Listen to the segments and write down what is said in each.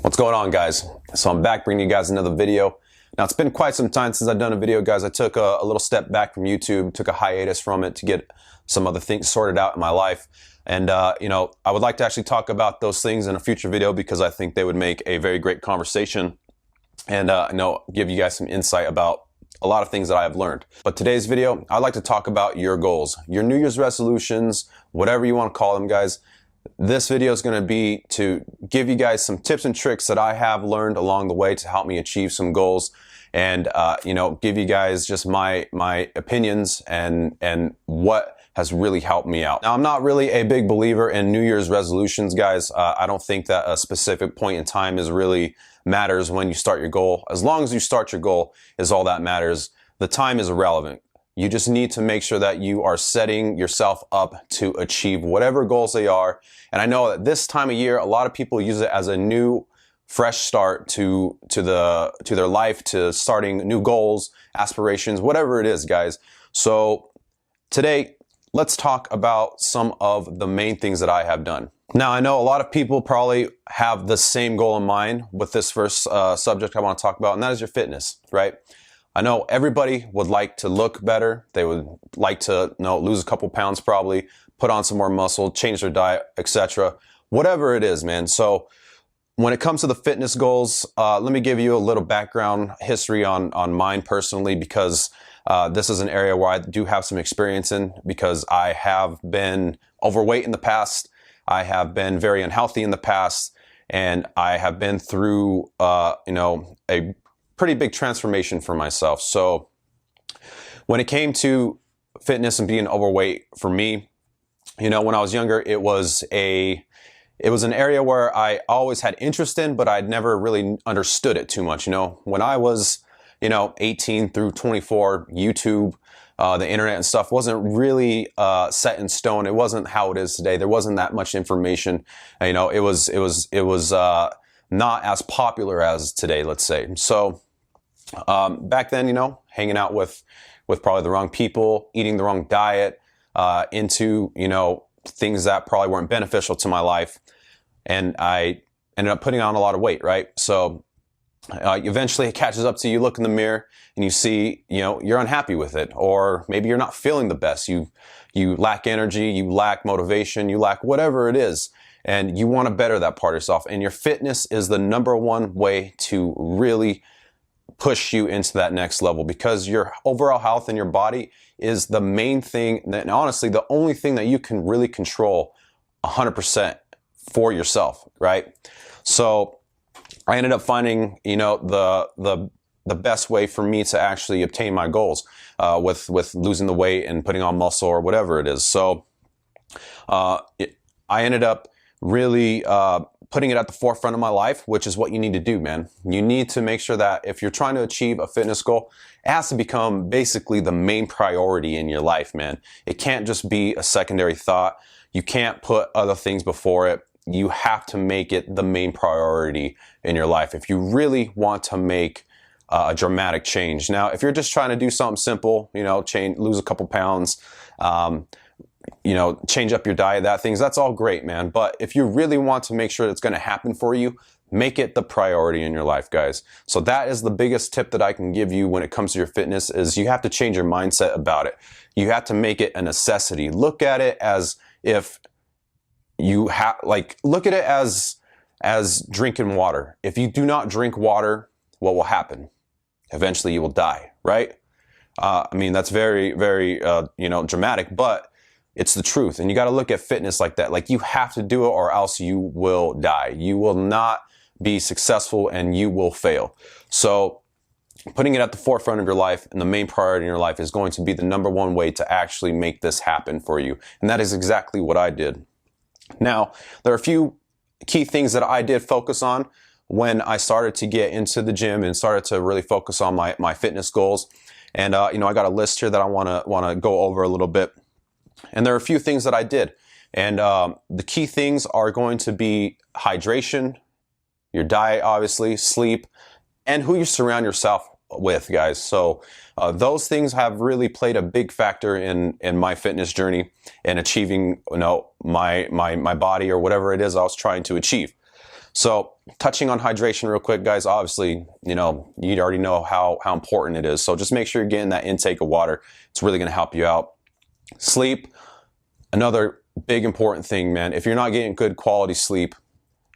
What's going on, guys? So I'm back bringing you guys another video. Now, it's been quite some time since I've done a video, guys. I took a little step back from YouTube, took a hiatus from it to get some other things sorted out in my life. And, you know, I would like to actually talk about those things in a future video because I think they would make a very great conversation and, give you guys some insight about a lot of things that I have learned. But today's video, I'd like to talk about your goals, your New Year's resolutions, whatever you want to call them, guys. This video is going to be to give you guys some tips and tricks that I have learned along the way to help me achieve some goals, and give you guys just my opinions and what has really helped me out. Now, I'm not really a big believer in New Year's resolutions, guys. I don't think that a specific point in time is really matters when you start your goal. As long as you start your goal is all that matters. The time is irrelevant. You just need to make sure that you are setting yourself up to achieve whatever goals they are. And I know that this time of year, a lot of people use it as a new, fresh start to their life, to starting new goals, aspirations, whatever it is, guys. So today, let's talk about some of the main things that I have done. Now, I know a lot of people probably have the same goal in mind with this first subject I want to talk about, and that is your fitness, right? I know everybody would like to look better. They would like to, lose a couple pounds probably, put on some more muscle, change their diet, etc. Whatever it is, man. So when it comes to the fitness goals, let me give you a little background history on mine personally, because this is an area where I do have some experience in, because I have been overweight in the past. I have been very unhealthy in the past, and I have been through, a pretty big transformation for myself. So when it came to fitness and being overweight for me, when I was younger, it was an area where I always had interest in, but I'd never really understood it too much. When I was, 18 through 24, YouTube, the internet and stuff wasn't really set in stone. It wasn't how it is today. There wasn't that much information. It was not as popular as today, let's say. So back then, hanging out with probably the wrong people, eating the wrong diet, into, things that probably weren't beneficial to my life. And I ended up putting on a lot of weight, right? So eventually it catches up to you, look in the mirror and you see, you're unhappy with it, or maybe you're not feeling the best. You lack energy, you lack motivation, you lack whatever it is. And you want to better that part of yourself. And your fitness is the #1 way to really push you into that next level, because your overall health in your body is the main thing, and honestly, the only thing that you can really control 100% for yourself, right? So I ended up finding, the best way for me to actually obtain my goals, with losing the weight and putting on muscle or whatever it is. So I ended up really putting it at the forefront of my life, which is what you need to do, man. You need to make sure that if you're trying to achieve a fitness goal, it has to become basically the main priority in your life, man. It can't just be a secondary thought. You can't put other things before it. You have to make it the main priority in your life if you really want to make a dramatic change. Now, if you're just trying to do something simple, lose a couple pounds, change up your diet, that's all great, man. But if you really want to make sure it's going to happen for you, make it the priority in your life, guys. So that is the biggest tip that I can give you when it comes to your fitness, is you have to change your mindset about it. You have to make it a necessity. Look at it as if you have, look at it as drinking water. If you do not drink water, what will happen? Eventually you will die, right? That's very, very, dramatic, but it's the truth. And you got to look at fitness like that. Like, you have to do it or else you will die. You will not be successful and you will fail. So putting it at the forefront of your life and the main priority in your life is going to be the #1 way to actually make this happen for you. And that is exactly what I did. Now, there are a few key things that I did focus on when I started to get into the gym and started to really focus on my fitness goals. And, I got a list here that I want to go over a little bit. And there are a few things that I did. And the key things are going to be hydration, your diet, obviously, sleep, and who you surround yourself with, guys. So those things have really played a big factor in my fitness journey and achieving, my body or whatever it is I was trying to achieve. So touching on hydration real quick, guys, obviously, you already know how important it is. So just make sure you're getting that intake of water. It's really going to help you out. Sleep, another big important thing, man. If you're not getting good quality sleep,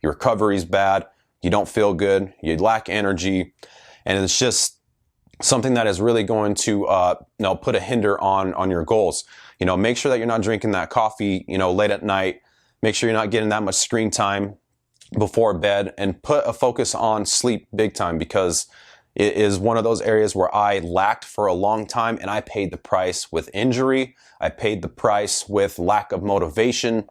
your recovery is bad, you don't feel good, you lack energy, and it's just something that is really going to put a hinder on your goals. Make sure that you're not drinking that coffee late at night. Make sure you're not getting that much screen time before bed, and put a focus on sleep big time, because it is one of those areas where I lacked for a long time, and I paid the price with injury. I paid the price with lack of motivation,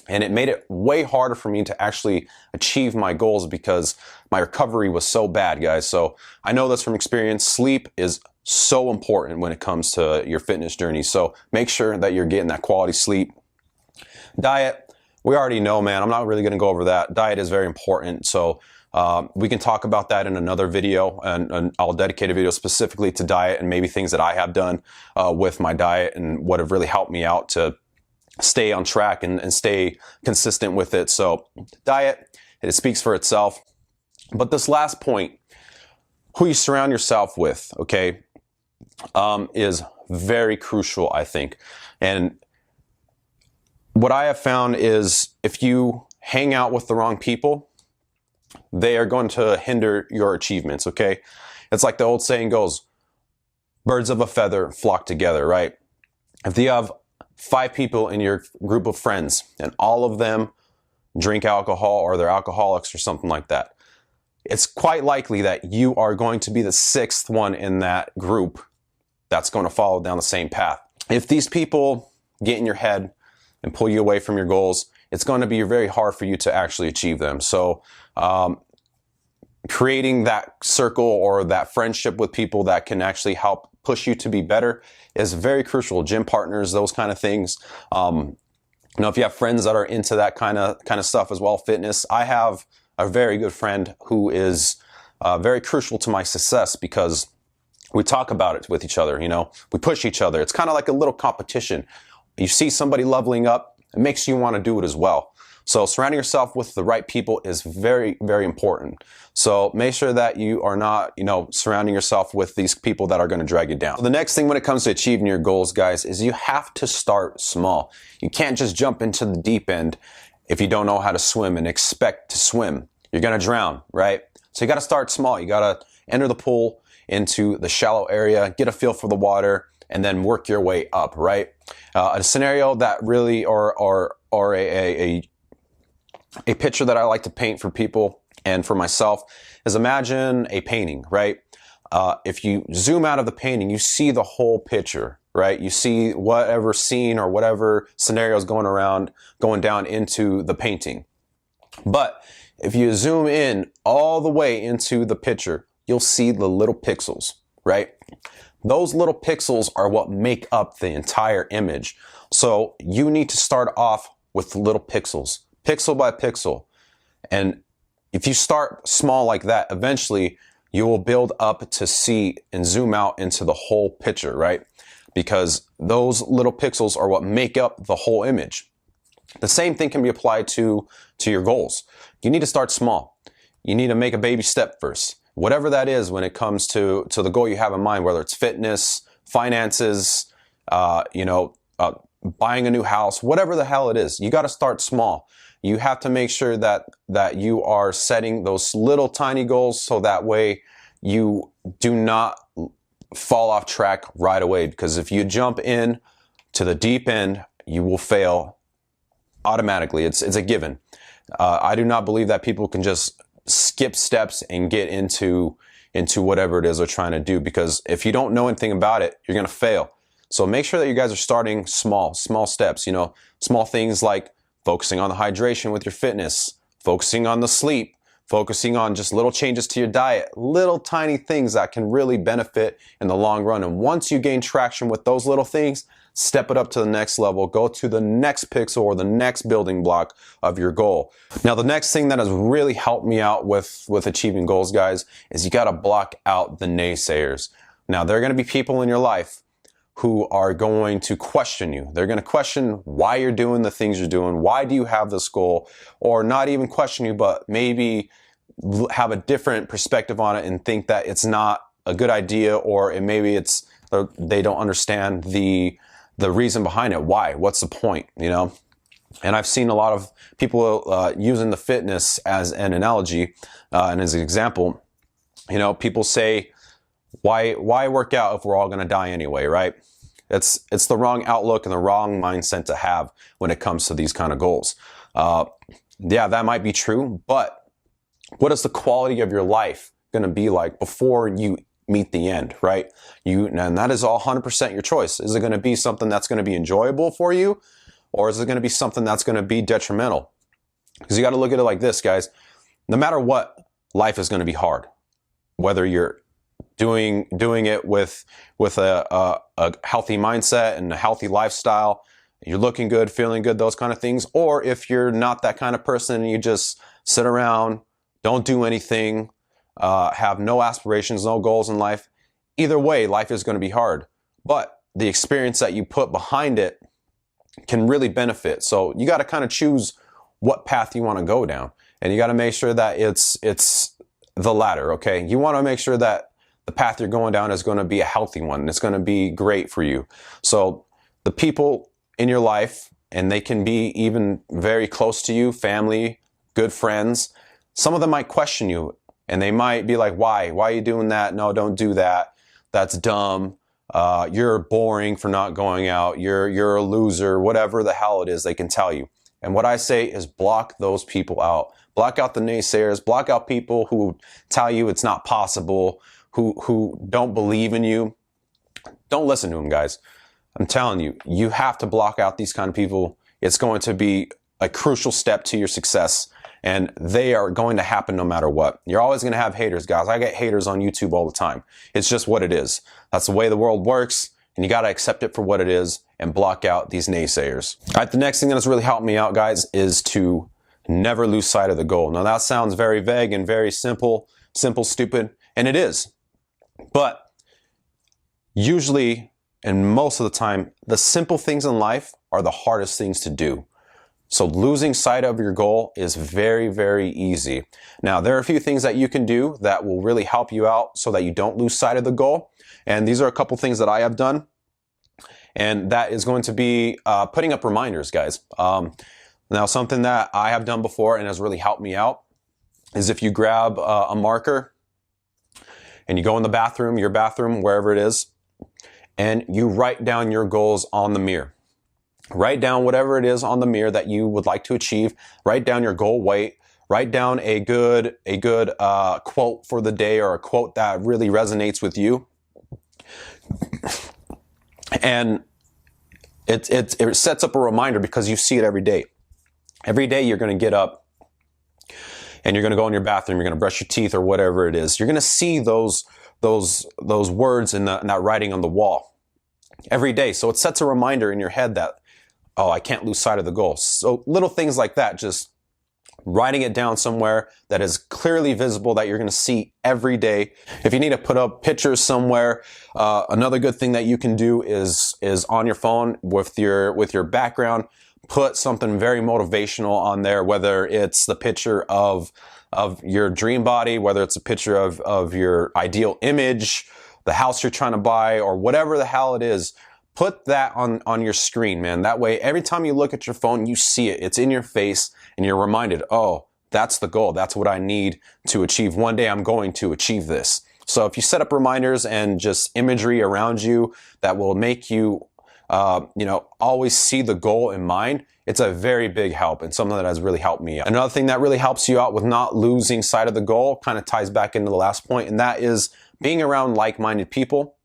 and it made it way harder for me to actually achieve my goals because my recovery was so bad, guys. So I know this from experience. Sleep is so important when it comes to your fitness journey. So make sure that you're getting that quality sleep. Diet, we already know, man. I'm not really going to go over that. Diet is very important. So we can talk about that in another video, and I'll dedicate a video specifically to diet and maybe things that I have done with my diet and what have really helped me out to stay on track and stay consistent with it. So diet, it speaks for itself. But this last point, who you surround yourself with, okay, is very crucial, I think. And what I have found is if you hang out with the wrong people, they are going to hinder your achievements, okay? It's like the old saying goes, birds of a feather flock together, right? If you have 5 people in your group of friends and all of them drink alcohol or they're alcoholics or something like that, it's quite likely that you are going to be the 6th one in that group that's going to follow down the same path. If these people get in your head and pull you away from your goals, it's going to be very hard for you to actually achieve them. So creating that circle or that friendship with people that can actually help push you to be better is very crucial. Gym partners, those kind of things. If you have friends that are into that kind of stuff as well, fitness. I have a very good friend who is very crucial to my success because we talk about it with each other. We push each other. It's kind of like a little competition. You see somebody leveling up, it makes you want to do it as well. So surrounding yourself with the right people is very, very important. So make sure that you are not, surrounding yourself with these people that are going to drag you down. So the next thing when it comes to achieving your goals, guys, is you have to start small. You can't just jump into the deep end if you don't know how to swim and expect to swim. You're going to drown, right? So you got to start small. You got to enter the pool into the shallow area, get a feel for the water, and then work your way up, right? A scenario that really, or a picture that I like to paint for people and for myself is imagine a painting, right? If you zoom out of the painting, you see the whole picture, right? You see whatever scene or whatever scenario is going down into the painting. But if you zoom in all the way into the picture, you'll see the little pixels, right? Those little pixels are what make up the entire image. So you need to start off with the little pixels, pixel by pixel. And if you start small like that, eventually you will build up to see and zoom out into the whole picture, right? Because those little pixels are what make up the whole image. The same thing can be applied to your goals. You need to start small. You need to make a baby step first. Whatever that is when it comes to the goal you have in mind, whether it's fitness, finances, buying a new house, whatever the hell it is, you got to start small. You have to make sure that you are setting those little tiny goals so that way you do not fall off track right away. Because if you jump in to the deep end, you will fail automatically. It's a given. I do not believe that people can just skip steps and get into whatever it is they're trying to do, because if you don't know anything about it, you're going to fail. So make sure that you guys are starting small steps, small things like focusing on the hydration with your fitness, focusing on the sleep, focusing on just little changes to your diet, little tiny things that can really benefit in the long run. And once you gain traction with those little things, step it up to the next level, go to the next pixel or the next building block of your goal. Now, the next thing that has really helped me out with achieving goals, guys, is you got to block out the naysayers. Now, there are going to be people in your life who are going to question you. They're going to question why you're doing the things you're doing. Why do you have this goal? Or not even question you, but maybe have a different perspective on it and think that it's not a good idea, or maybe they don't understand the reason behind it. Why? What's the point? You know? And I've seen a lot of people using the fitness as an analogy and as an example. You know, people say, why work out if we're all going to die anyway, right? It's the wrong outlook and the wrong mindset to have when it comes to these kind of goals. Yeah, that might be true, but what is the quality of your life going to be like before you meet the end, right? And that is all 100% your choice. Is it going to be something that's going to be enjoyable for you, or is it going to be something that's going to be detrimental? Because you got to look at it like this, guys. No matter what, life is going to be hard. Whether you're doing it with a healthy mindset and a healthy lifestyle, you're looking good, feeling good, those kind of things, or if you're not that kind of person and you just sit around, don't do anything, have no aspirations, no goals in life. Either way, life is going to be hard. But the experience that you put behind it can really benefit. So you got to kind of choose what path you want to go down. And you got to make sure that it's the latter, okay? You want to make sure that the path you're going down is going to be a healthy one. It's going to be great for you. So the people in your life, and they can be even very close to you, family, good friends, some of them might question you, and they might be like, why are you doing that? No, don't do that. That's dumb. You're boring for not going out. You're a loser, whatever the hell it is, they can tell you. And what I say is block those people out. Block out the naysayers. Block out people who tell you it's not possible, who don't believe in you. Don't listen to them, guys. I'm telling you, you have to block out these kind of people. It's going to be a crucial step to your success, and they are going to happen no matter what. You're always going to have haters, guys. I get haters on YouTube all the time. It's just what it is. That's the way the world works, and you got to accept it for what it is and block out these naysayers. All right, the next thing that's really helped me out, guys, is to never lose sight of the goal. Now, that sounds very vague and very simple, stupid, and it is. But usually, and most of the time, the simple things in life are the hardest things to do. So losing sight of your goal is very, very easy. Now, there are a few things that you can do that will really help you out so that you don't lose sight of the goal. And these are a couple things that I have done. And that is going to be putting up reminders, guys. Now, something that I have done before and has really helped me out is if you grab a marker and you go in the bathroom, your bathroom, wherever it is, and you write down your goals on the mirror. Write down whatever it is on the mirror that you would like to achieve. Write down your goal weight. Write down a good quote for the day, or a quote that really resonates with you. And it sets up a reminder because you see it every day. Every day you're going to get up and you're going to go in your bathroom. You're going to brush your teeth or whatever it is. You're going to see those words in that writing on the wall every day. So it sets a reminder in your head that, oh, I can't lose sight of the goal. So little things like that, just writing it down somewhere that is clearly visible, that you're going to see every day. If you need to put up pictures somewhere, another good thing that you can do is on your phone with your background, put something very motivational on there, whether it's the picture of your dream body, whether it's a picture of your ideal image, the house you're trying to buy, or whatever the hell it is. Put that on your screen, man. That way, every time you look at your phone, you see it. It's in your face, and you're reminded, oh, that's the goal. That's what I need to achieve. One day I'm going to achieve this. So if you set up reminders and just imagery around you that will make you, always see the goal in mind, it's a very big help and something that has really helped me out. Another thing that really helps you out with not losing sight of the goal kind of ties back into the last point, and that is being around like-minded people.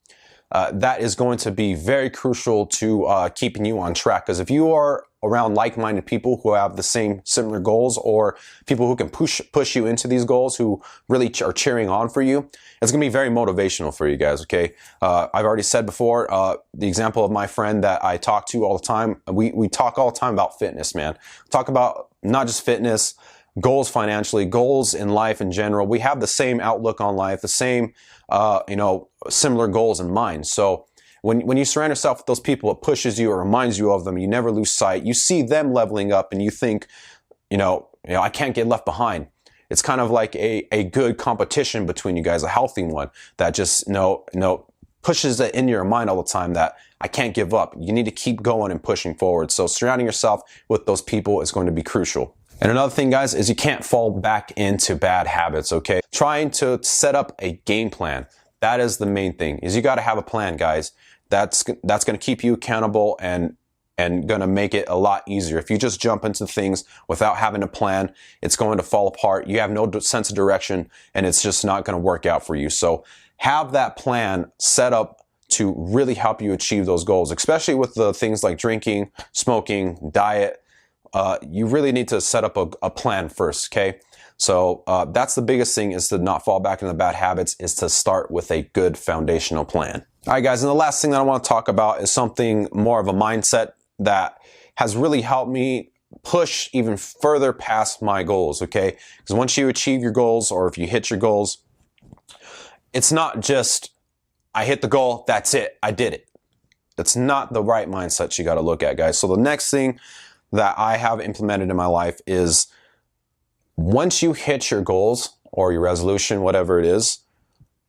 That is going to be very crucial to keeping you on track, because if you are around like-minded people who have the same similar goals, or people who can push you into these goals, who really are cheering on for you, it's going to be very motivational for you guys, okay? I've already said before, the example of my friend that I talk to all the time, we talk all the time about fitness, man. Talk about not just fitness, goals financially, goals in life in general. We have the same outlook on life, the same, similar goals in mind. So When you surround yourself with those people, it pushes you, it reminds you of them. You never lose sight. You see them leveling up and you think, I can't get left behind. It's kind of like a good competition between you guys, a healthy one that just pushes it in your mind all the time that I can't give up. You need to keep going and pushing forward. So surrounding yourself with those people is going to be crucial. And another thing, guys, is you can't fall back into bad habits, okay? Trying to set up a game plan. That is the main thing, is you got to have a plan, guys. That's going to keep you accountable and going to make it a lot easier. If you just jump into things without having a plan, it's going to fall apart. You have no sense of direction, and it's just not going to work out for you. So have that plan set up to really help you achieve those goals, especially with the things like drinking, smoking, diet. You really need to set up a plan first, okay? So that's the biggest thing, is to not fall back into bad habits, is to start with a good foundational plan. All right, guys, and the last thing that I want to talk about is something more of a mindset that has really helped me push even further past my goals, okay? Because once you achieve your goals, or if you hit your goals, it's not just, I hit the goal, that's it, I did it. That's not the right mindset you got to look at, guys. So the next thing that I have implemented in my life is, once you hit your goals or your resolution, whatever it is,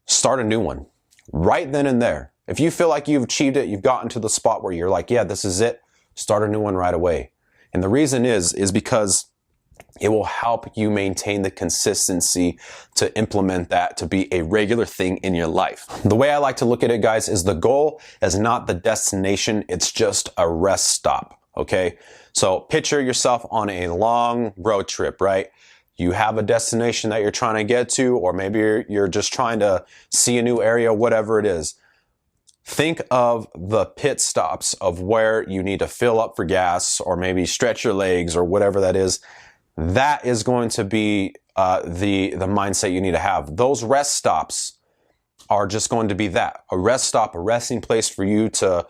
start a new one right then and there. If you feel like you've achieved it, you've gotten to the spot where you're like, yeah, this is it, start a new one right away. And the reason is because it will help you maintain the consistency to implement that to be a regular thing in your life. The way I like to look at it, guys, is the goal is not the destination. It's just a rest stop. Okay. So picture yourself on a long road trip, right? You have a destination that you're trying to get to, or maybe you're just trying to see a new area, whatever it is. Think of the pit stops of where you need to fill up for gas, or maybe stretch your legs, or whatever that is. That is going to be the mindset you need to have. Those rest stops are just going to be that, a rest stop, a resting place for you to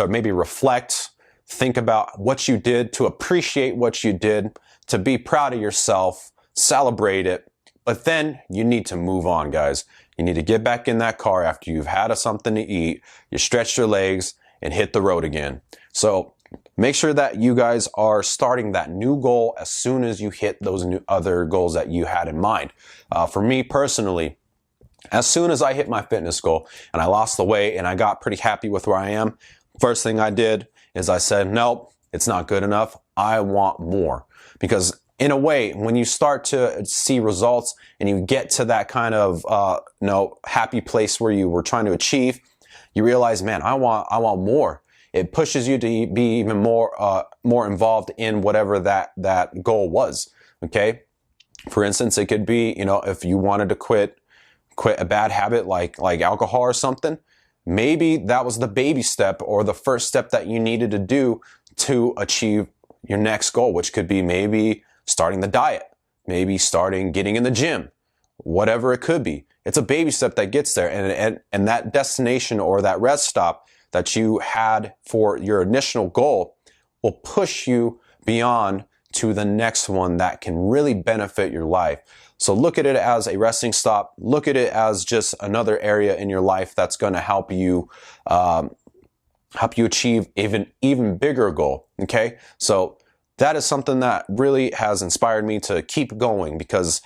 maybe reflect, think about what you did, to appreciate what you did, to be proud of yourself, celebrate it. But then you need to move on, guys. You need to get back in that car after you've had something to eat, you stretch your legs, and hit the road again. So make sure that you guys are starting that new goal as soon as you hit those new other goals that you had in mind. For me personally, as soon as I hit my fitness goal and I lost the weight and I got pretty happy with where I am, first thing I did is I said, nope, it's not good enough. I want more. Because in a way, when you start to see results and you get to that kind of happy place where you were trying to achieve, you realize, man, I want more. It pushes you to be even more involved in whatever that goal was. Okay. For instance, it could be, if you wanted to quit a bad habit like alcohol or something, maybe that was the baby step or the first step that you needed to do to achieve your next goal, which could be maybe starting the diet, maybe getting in the gym, whatever it could be. It's a baby step that gets there. And that destination or that rest stop that you had for your initial goal will push you beyond to the next one that can really benefit your life. So look at it as a resting stop. Look at it as just another area in your life that's going to help you achieve even bigger goal. Okay. So that is something that really has inspired me to keep going, because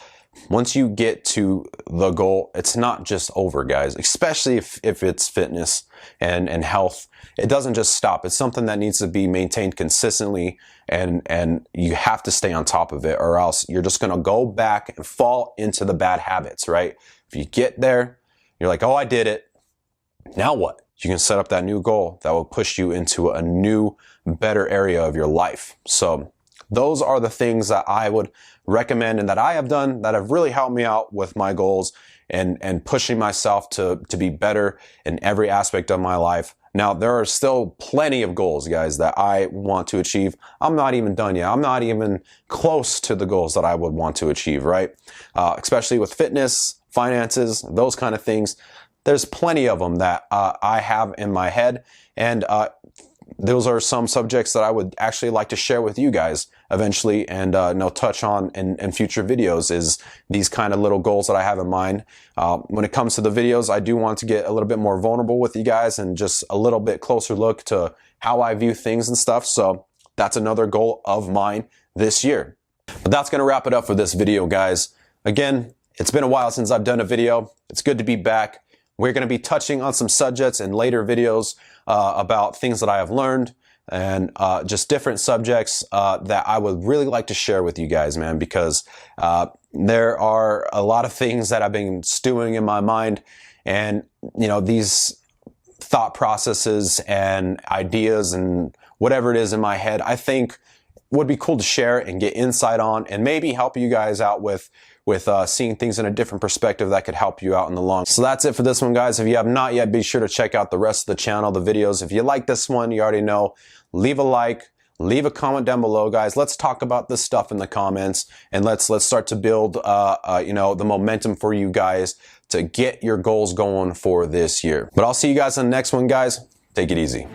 once you get to the goal, it's not just over, guys, especially if it's fitness and health. It doesn't just stop. It's something that needs to be maintained consistently, and you have to stay on top of it, or else you're just going to go back and fall into the bad habits, right? If you get there, you're like, oh, I did it. Now what? You can set up that new goal that will push you into a new, better area of your life. So those are the things that I would recommend and that I have done that have really helped me out with my goals and pushing myself to be better in every aspect of my life. Now, there are still plenty of goals, guys, that I want to achieve. I'm not even done yet. I'm not even close to the goals that I would want to achieve, right? Especially with fitness, finances, those kind of things. There's plenty of them that I have in my head. And those are some subjects that I would actually like to share with you guys eventually and touch on in future videos, is these kind of little goals that I have in mind. When it comes to the videos, I do want to get a little bit more vulnerable with you guys and just a little bit closer look to how I view things and stuff. So that's another goal of mine this year. But that's going to wrap it up for this video, guys. Again, it's been a while since I've done a video. It's good to be back. We're going to be touching on some subjects in later videos about things that I have learned and just different subjects that I would really like to share with you guys, man, because there are a lot of things that have been stewing in my mind, and these thought processes and ideas and whatever it is in my head, I think would be cool to share and get insight on, and maybe help you guys out with seeing things in a different perspective that could help you out in the long. So that's it for this one, guys. If you have not yet, be sure to check out the rest of the channel, the videos. If you like this one, you already know, leave a like, leave a comment down below, guys. Let's talk about this stuff in the comments, and let's start to build the momentum for you guys to get your goals going for this year. But I'll see you guys on the next one, guys. Take it easy.